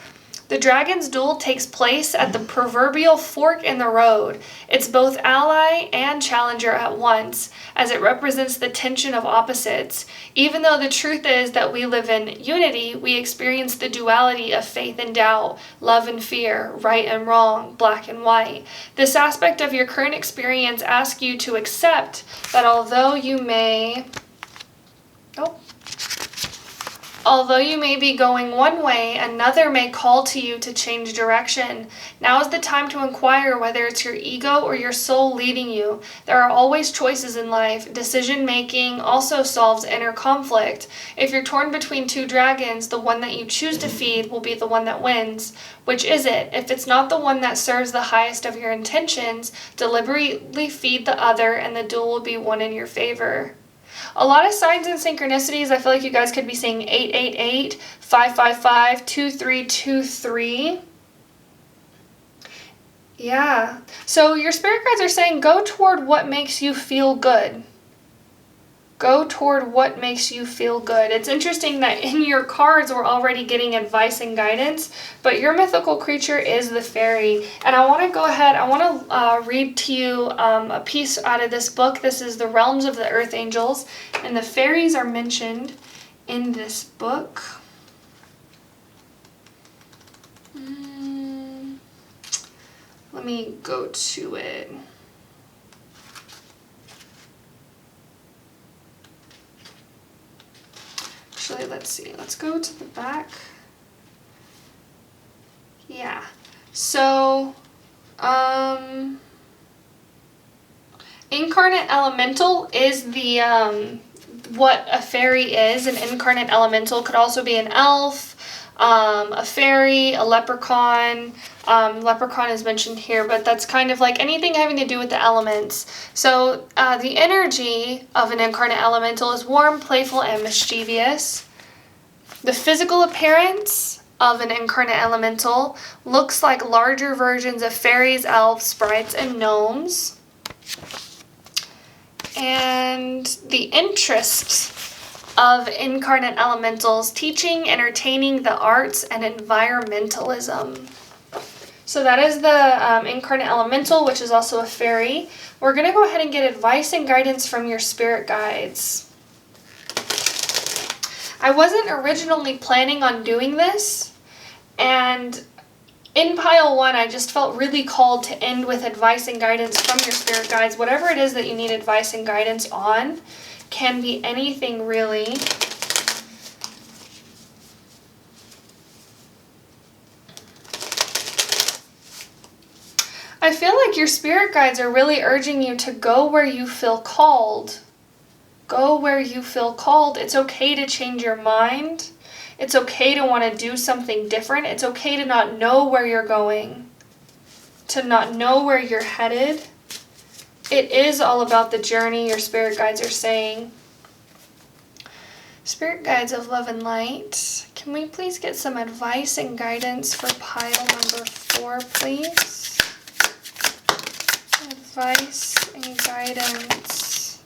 The Dragon's Duel takes place at the proverbial fork in the road. It's both ally and challenger at once, as it represents the tension of opposites. Even though the truth is that we live in unity, we experience the duality of faith and doubt, love and fear, right and wrong, black and white. This aspect of your current experience asks you to accept that although you may be going one way, another may call to you to change direction. Now is the time to inquire whether it's your ego or your soul leading you. There are always choices in life. Decision making also solves inner conflict. If you're torn between two dragons, the one that you choose to feed will be the one that wins. Which is it? If it's not the one that serves the highest of your intentions, deliberately feed the other and the duel will be won in your favor. A lot of signs and synchronicities. I feel like you guys could be seeing 888, 555, 2323. Yeah. So your spirit guides are saying go toward what makes you feel good. Go toward what makes you feel good. It's interesting that in your cards we're already getting advice and guidance, but your mythical creature is the fairy. And I want to go ahead, I want to read to you a piece out of this book. This is The Realms of the Earth Angels, and the fairies are mentioned in this book. Let me go to it. Actually, let's see. Let's go to the back. Yeah. So Incarnate elemental is the what a fairy is. An incarnate elemental could also be an elf, a fairy, a leprechaun. Leprechaun is mentioned here, but that's kind of like anything having to do with the elements. So the energy of an incarnate elemental is warm, playful, and mischievous. The physical appearance of an incarnate elemental looks like larger versions of fairies, elves, sprites, and gnomes. And the interests of incarnate elementals: teaching, entertaining, the arts, and environmentalism. So that is the incarnate elemental, which is also a fairy. We're going to go ahead and get advice and guidance from your spirit guides. I wasn't originally planning on doing this, and in pile 1, I just felt really called to end with advice and guidance from your spirit guides. Whatever it is that you need advice and guidance on, can be anything really. I feel like your spirit guides are really urging you to go where you feel called. Go where you feel called. It's okay to change your mind. It's okay to want to do something different. It's okay to not know where you're going, to not know where you're headed. It is all about the journey, your spirit guides are saying. Spirit guides of love and light, can we please get some advice and guidance for pile number 4, please? Advice and guidance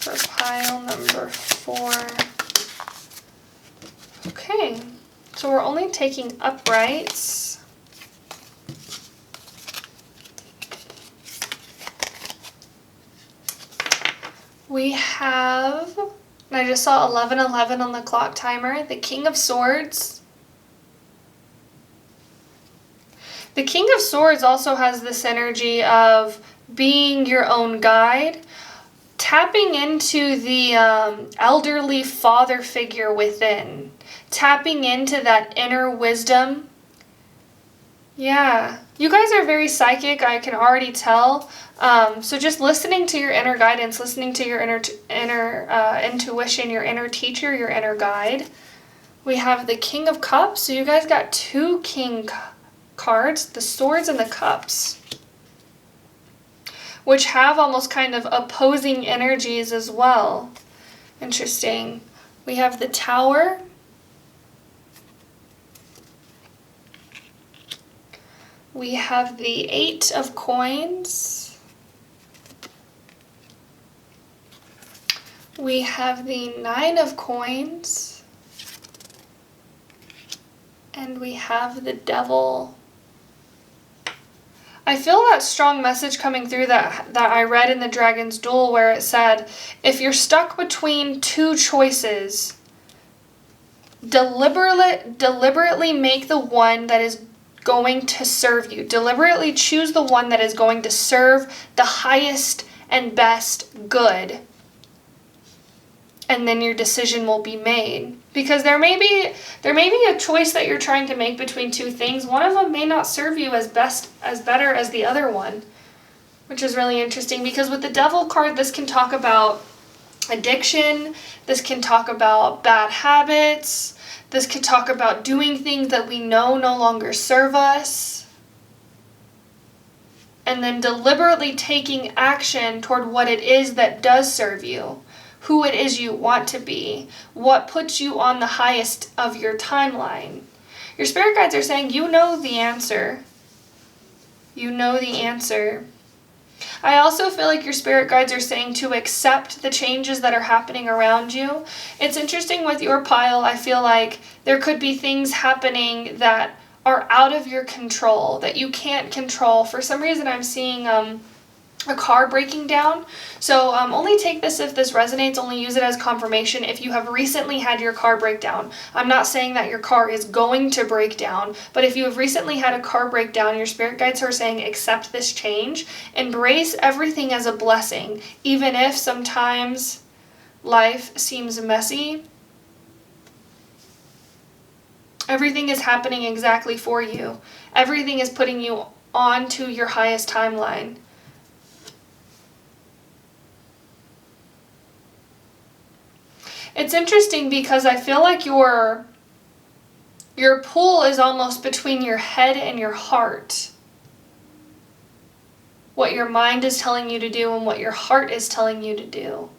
for pile number 4. Okay, so we're only taking uprights. We have, and I just saw 11:11 on the clock timer, the King of Swords. The King of Swords also has this energy of being your own guide, tapping into the elderly father figure within, tapping into that inner wisdom. Yeah, you guys are very psychic, I can already tell. So just listening to your inner guidance, listening to your inner intuition, your inner teacher, your inner guide. We have the King of Cups. So you guys got 2 king cards, the Swords and the Cups, which have almost kind of opposing energies as well. Interesting. We have the Tower. We have the 8 of Coins. We have the 9 of Coins. And we have the Devil. I feel that strong message coming through that I read in the Dragon's Duel, where it said, if you're stuck between 2 choices, deliberately make the one that is going to serve you. Deliberately choose the one that is going to serve the highest and best good. And then your decision will be made. Because there may be a choice that you're trying to make between 2 things. One of them may not serve you as better as the other one, which is really interesting. Because with the Devil card, this can talk about addiction. This can talk about bad habits. This could talk about doing things that we know no longer serve us. And then deliberately taking action toward what it is that does serve you. Who it is you want to be, what puts you on the highest of your timeline. Your spirit guides are saying, you know the answer. You know the answer. I also feel like your spirit guides are saying to accept the changes that are happening around you. It's interesting with your pile, I feel like there could be things happening that are out of your control, that you can't control. For some reason I'm seeing a car breaking down. So only take this if this resonates, only use it as confirmation if you have recently had your car break down. I'm not saying that your car is going to break down, but if you have recently had a car breakdown, your spirit guides are saying accept this change, embrace everything as a blessing, even if sometimes life seems messy. Everything is happening exactly for you. Everything is putting you onto your highest timeline. It's interesting because I feel like your pull is almost between your head and your heart. What your mind is telling you to do and what your heart is telling you to do.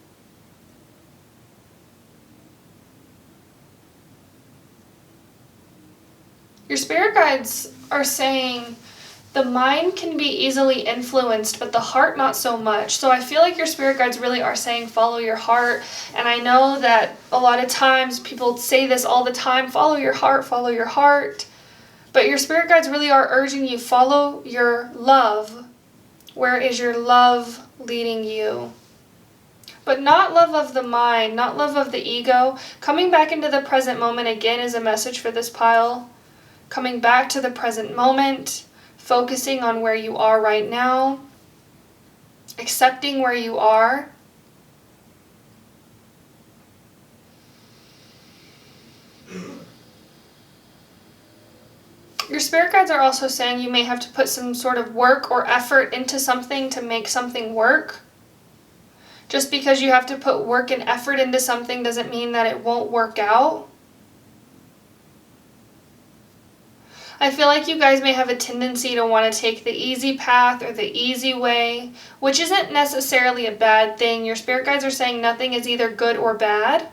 Your spirit guides are saying the mind can be easily influenced, but the heart not so much. So I feel like your spirit guides really are saying follow your heart. And I know that a lot of times people say this all the time, follow your heart, follow your heart. But your spirit guides really are urging you, follow your love. Where is your love leading you? But not love of the mind, not love of the ego. Coming back into the present moment again is a message for this pile. Coming back to the present moment, focusing on where you are right now, accepting where you are. Your spirit guides are also saying you may have to put some sort of work or effort into something to make something work. Just because you have to put work and effort into something doesn't mean that it won't work out. I feel like you guys may have a tendency to want to take the easy path or the easy way, which isn't necessarily a bad thing. Your spirit guides are saying nothing is either good or bad.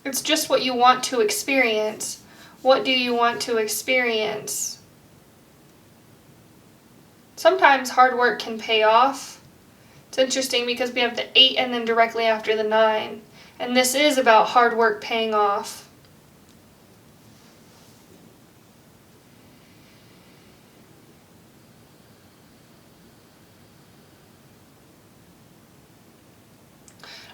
It's just what you want to experience. What do you want to experience? Sometimes hard work can pay off. It's interesting because we have the 8 and then directly after the 9. And this is about hard work paying off.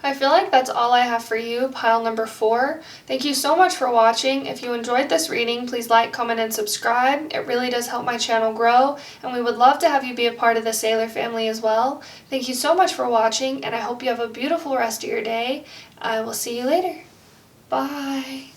I feel like that's all I have for you, pile number 4. Thank you so much for watching. If you enjoyed this reading, please like, comment, and subscribe. It really does help my channel grow, and we would love to have you be a part of the Sailor family as well. Thank you so much for watching, and I hope you have a beautiful rest of your day. I will see you later. Bye.